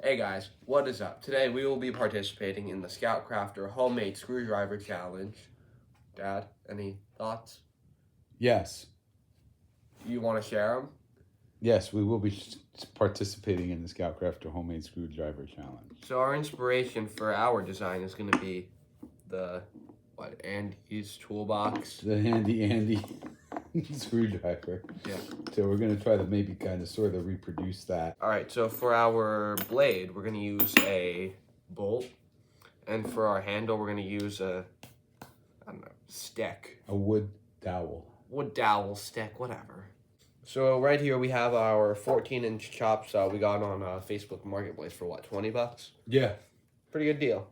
Hey guys, what is up? Today we will be participating in the Scoutcrafter Homemade Screwdriver Challenge. Dad, any thoughts? Yes. You want to share them? Yes, we will be participating in the Scoutcrafter Homemade Screwdriver Challenge. So our inspiration for our design is going to be Andy's toolbox. The handy Andy screwdriver. Yeah. So we're going to try to maybe kind of sort of reproduce that. Alright, so for our blade, we're going to use a bolt. And for our handle, we're going to use stick. A wood dowel. Wood dowel, stick, whatever. So right here we have our 14-inch chops we got on Facebook Marketplace for what, 20 bucks? Yeah. Pretty good deal.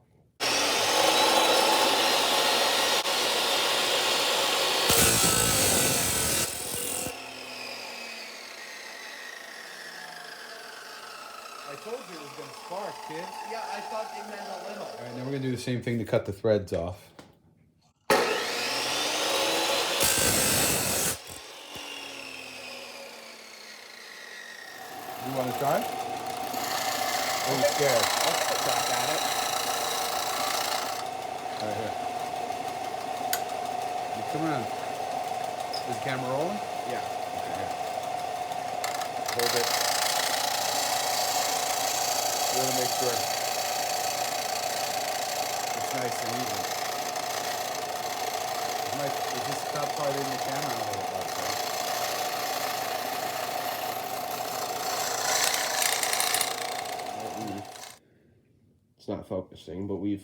I told you it was going to spark, kid. Yeah, I thought they meant a little. All right, now we're going to do the same thing to cut the threads off. You want to try? Or are you scared? I'll take a crack at it. Right here. Come around. Is the camera rolling? Yeah. Okay, here. Hold it. You want to make sure it's nice and even. Is this top part in the camera? I don't know what that's like. It's not focusing, but we've,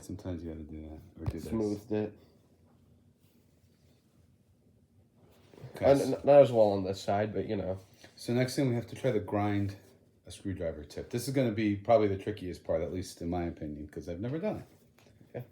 Sometimes you got to do that. Or do smoothed it. Okay. Not as well on this side, but So next thing we have to try to grind a screwdriver tip. This is going to be probably the trickiest part, at least in my opinion, because I've never done it. Okay.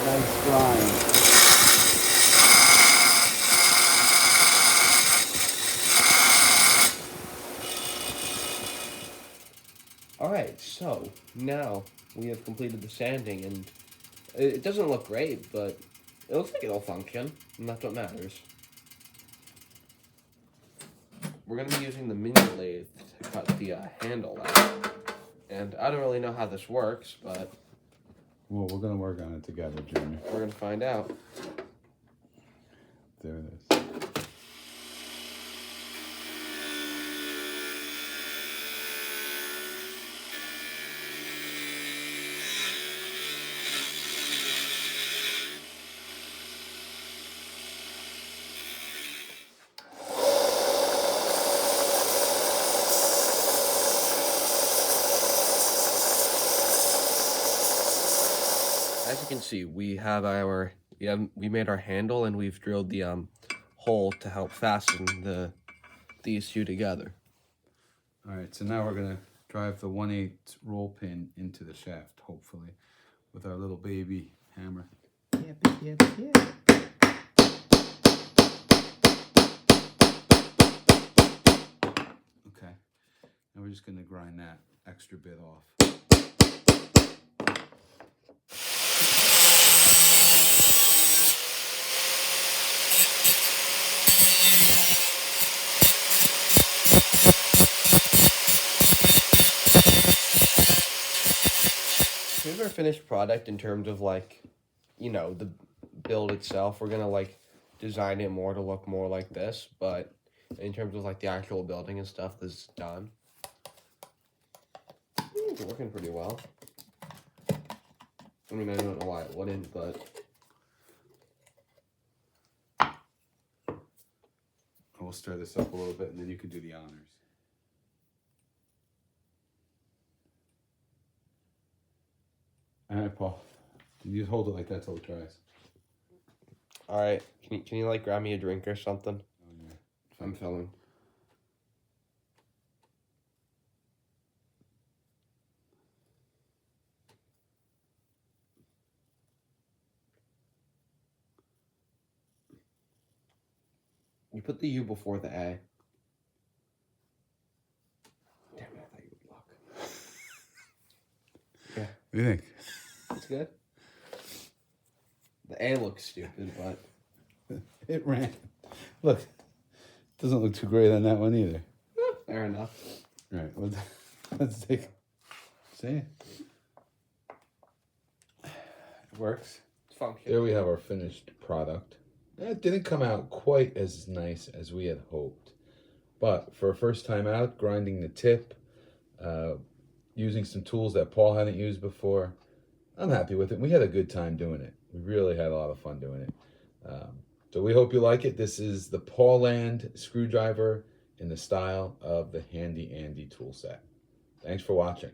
Nice grind. Alright, so now we have completed the sanding, and it doesn't look great, but it looks like it'll function, and that's what matters. We're going to be using the mini lathe to cut the handle out. And I don't really know how this works, but Well, we're going to work on it together, Junior. we're going to find out. There it is. As you can see, we have we made our handle, and we've drilled the hole to help fasten these two together. All right, so now we're going to drive the 1/8 roll pin into the shaft, hopefully, with our little baby hammer. Yep. Okay, and we're just going to grind that extra bit off. Here's our finished product in terms of the build itself. We're gonna design it more to look more like this, but in terms of the actual building and stuff, this is done. It's working pretty well. I mean, I don't know why it wouldn't, but A we'll stir this up a little bit, and then you can do the honors. All right, Paul. You hold it like that till it dries. All right. Can you like grab me a drink or something? Oh, yeah. I'm filming. You put the U before the A. Damn it, I thought you would look. Yeah. What do you think? It's good. The A looks stupid, but It ran. Look, doesn't look too great on that one either. fair enough. All right, let's take. See, it works. It's functional. There we have our finished product. That didn't come out quite as nice as we had hoped, but for a first time out, grinding the tip, using some tools that Paul hadn't used before, I'm happy with it. We had a good time doing it. We really had a lot of fun doing it. So we hope you like it. This is the Pauland screwdriver in the style of the Handy Andy tool set. Thanks for watching.